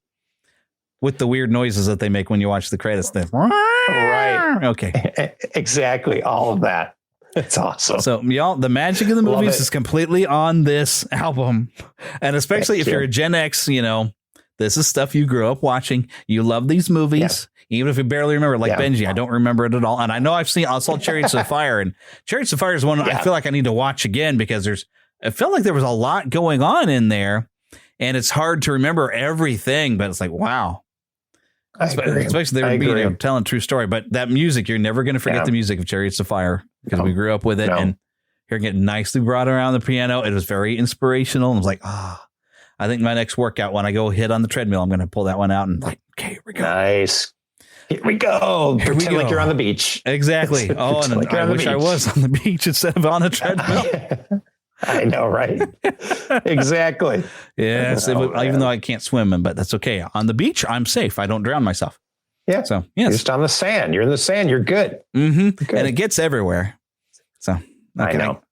with the weird noises that they make when you watch the credits. Right. Okay. Exactly. All of that. It's awesome. So, y'all, the magic of the movies is completely on this album. And especially if you're a Gen X, this is stuff you grew up watching. You love these movies. Even if you barely remember, like Benji, I don't remember it at all. And I know I saw Chariots of Fire, and Chariots of Fire is one I feel like I need to watch again because it felt like there was a lot going on in there, and it's hard to remember everything, but it's like, wow. Especially they were telling a true story, but that music, you're never going to forget the music of Chariots of Fire because we grew up with it, and hearing it nicely brought around the piano, it was very inspirational. And I was like, I think my next workout, when I go hit on the treadmill, I'm going to pull that one out and like, okay, here we go. Nice. Here we go. Pretend like you're on the beach. Exactly. Oh, and I wish I was on the beach instead of on a treadmill. I know, right? Exactly. Yes. Even though I can't swim, but that's okay. On the beach, I'm safe. I don't drown myself. Yeah. So, yes. You're just on the sand. You're in the sand. You're good. Mm-hmm. Good. And it gets everywhere. So, okay. I know.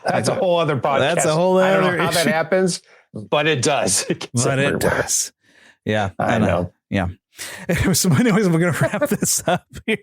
That's a whole other podcast. That's a whole other I don't know how issue. that happens, but it does. It does. Yeah. I know. Yeah. So anyways, we're going to wrap this up here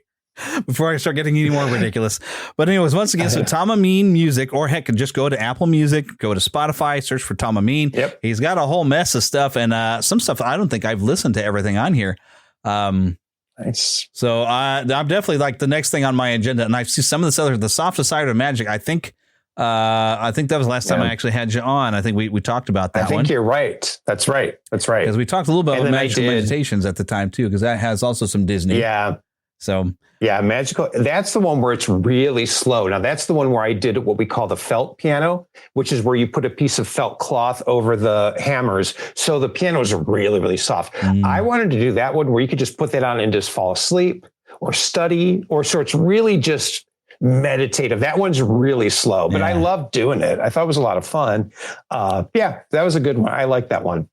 before I start getting any more ridiculous. But anyways, once again, so Tom Ameen Music, or heck, just go to Apple Music, go to Spotify, search for Tom Ameen. Yep. He's got a whole mess of stuff, and some stuff I don't think I've listened to everything on here. Nice. So I'm definitely like the next thing on my agenda, and I see some of this other, the Softest Side of Magic. I think that was the last time I actually had you on. I think we talked about that one. I think you're right. That's right. Because we talked a little bit about Magical Meditations at the time too, because that has also some Disney. Yeah. So Magical. That's the one where it's really slow. Now that's the one where I did what we call the felt piano, which is where you put a piece of felt cloth over the hammers. So the piano is really, really soft. I wanted to do that one where you could just put that on and just fall asleep or study, so it's really just meditative. That one's really slow, but I love doing it. I thought it was a lot of fun. That was a good one. I like that one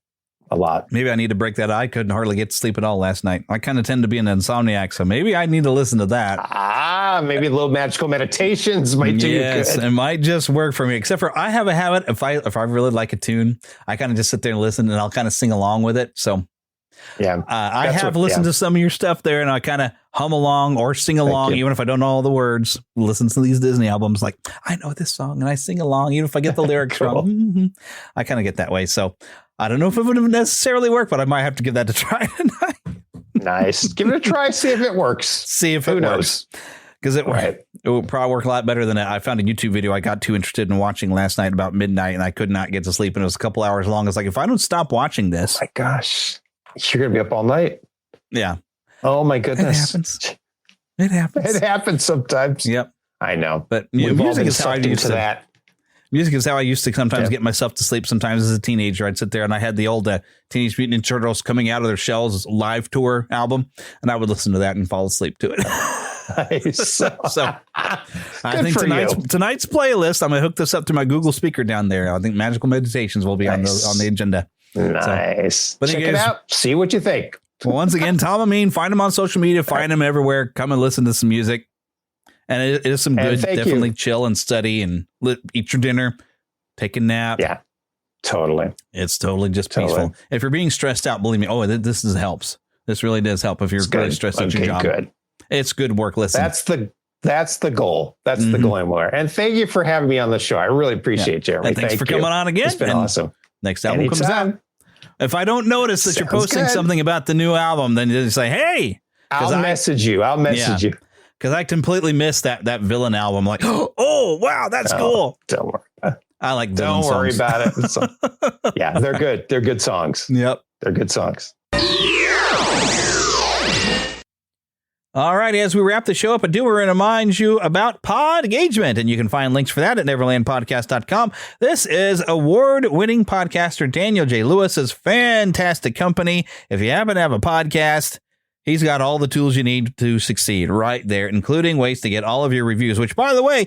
a lot. Maybe I need to break that. I couldn't hardly get to sleep at all last night. I kind of tend to be an insomniac, so maybe I need to listen to that. Maybe a little Magical Meditations might do you good. It might just work for me. Except for I have a habit, if I really like a tune, I kind of just sit there and listen, and I'll kind of sing along with it. So I have listened to some of your stuff there, and I kind of hum along or sing along, even if I don't know all the words. Listen to these Disney albums, like I know this song, and I sing along, even if I get the lyrics wrong. I kind of get that way. So I don't know if it would necessarily work, but I might have to give that a try tonight. Nice. Give it a try. See if it works. See if it works. Because it will probably work a lot better than that. I found a YouTube video I got too interested in watching last night about midnight, and I could not get to sleep, and it was a couple hours long. It's like, if I don't stop watching this, oh my gosh, you're going to be up all night. Yeah. Oh my goodness. It happens. It happens sometimes. Yep. I know. But music is how I used to that. Music is how I used to sometimes get myself to sleep. Sometimes as a teenager, I'd sit there and I had the old Teenage Mutant Ninja Turtles Coming Out of Their Shells live tour album, and I would listen to that and fall asleep to it. Nice. So I think tonight's playlist, I'm going to hook this up to my Google speaker down there. I think Magical Meditations will be on the agenda. Nice. So, but check it out. See what you think. Well, once again, Tom Ameen, find him on social media, find him everywhere. Come and listen to some music. And it is some good, definitely chill and study and eat your dinner, take a nap. Yeah, totally. It's totally just peaceful. If you're being stressed out, believe me, this helps. This really does help if you're really stressed at your job. Good. It's good work. Listen, that's the goal. That's the goal anymore. And thank you for having me on the show. I really appreciate it, Jeremy. And thanks for coming on again. It's been awesome. Next album comes out. If I don't notice that you're posting something about the new album, then you just say, hey. I'll message you. Because I completely missed that villain album. Like, oh, wow, that's cool. Don't worry. I like villain Don't worry songs. about it. Yeah, they're good. They're good songs. Yep. They're good songs. All right, as we wrap the show up, I do want to remind you about Pod Engagement, and you can find links for that at neverlandpodcast.com. This is award-winning podcaster Daniel J. Lewis's fantastic company. If you happen to have a podcast, he's got all the tools you need to succeed right there, including ways to get all of your reviews, which, by the way,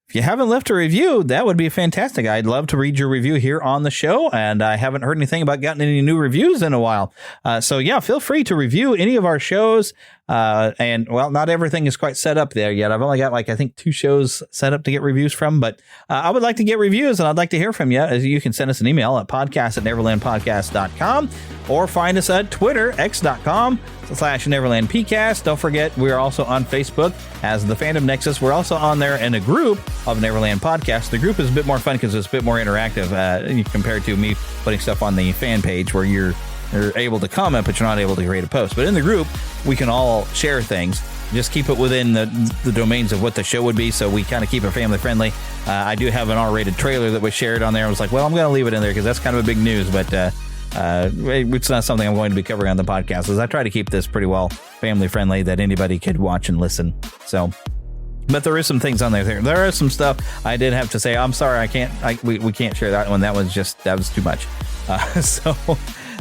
if you haven't left a review, that would be fantastic. I'd love to read your review here on the show, and I haven't heard anything about getting any new reviews in a while. So yeah, feel free to review any of our shows. And well, not everything is quite set up there yet. I've only got I think 2 shows set up to get reviews from, but I would like to get reviews, and I'd like to hear from you. As you can send us an email at podcast@neverlandpodcast.com, or find us at Twitter, x.com/NeverlandPcast. Don't forget, we are also on Facebook as the Fandom Nexus. We're also on there in a group of Neverland Podcast. The group is a bit more fun because it's a bit more interactive compared to me putting stuff on the fan page where you're able to comment, but you're not able to create a post. But in the group, we can all share things. Just keep it within the domains of what the show would be, so we kind of keep it family friendly. I do have an R-rated trailer that was shared on there. I was like, well, I'm going to leave it in there because that's kind of a big news, but it's not something I'm going to be covering on the podcast, as I try to keep this pretty well family friendly that anybody could watch and listen. So, but there is some things on there. There is some stuff I did have to say. I'm sorry, we can't share that one. That was too much. So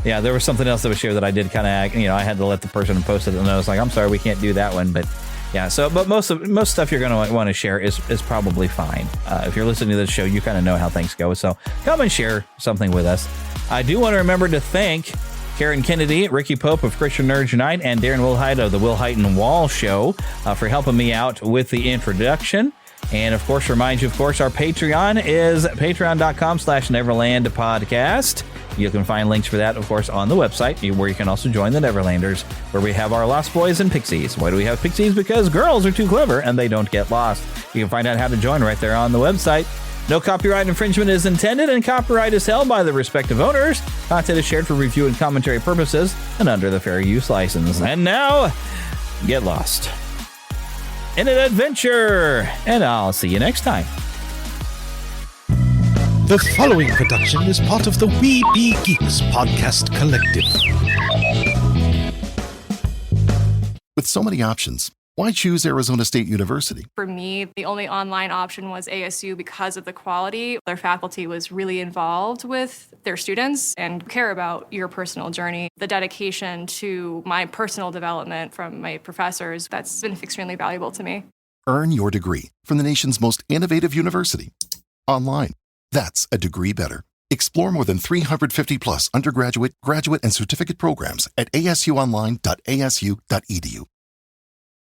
yeah, there was something else that was shared that I did kind of, I had to let the person post it, and I was like, I'm sorry, we can't do that one. But yeah, so, but most stuff you're going to want to share is probably fine. If you're listening to this show, you kind of know how things go. So come and share something with us. I do want to remember to thank Karen Kennedy, Ricky Pope of Christian Nerds Unite, and Darren Wilhite of the Wilhite & Wall Show for helping me out with the introduction. And of course, remind you, of course, our Patreon is patreon.com/NeverlandPodcast. You can find links for that, of course, on the website, where you can also join the Neverlanders, where we have our Lost Boys and Pixies. Why do we have Pixies? Because girls are too clever and they don't get lost. You can find out how to join right there on the website. No copyright infringement is intended, and copyright is held by the respective owners. Content is shared for review and commentary purposes and under the fair use license. And now, get lost in an adventure, and I'll see you next time. The following production is part of the We Be Geeks podcast collective. With so many options, why choose Arizona State University? For me, the only online option was ASU because of the quality. Their faculty was really involved with their students and care about your personal journey. The dedication to my personal development from my professors, that's been extremely valuable to me. Earn your degree from the nation's most innovative university. Online. That's a degree better. Explore more than 350 plus undergraduate, graduate, and certificate programs at asuonline.asu.edu.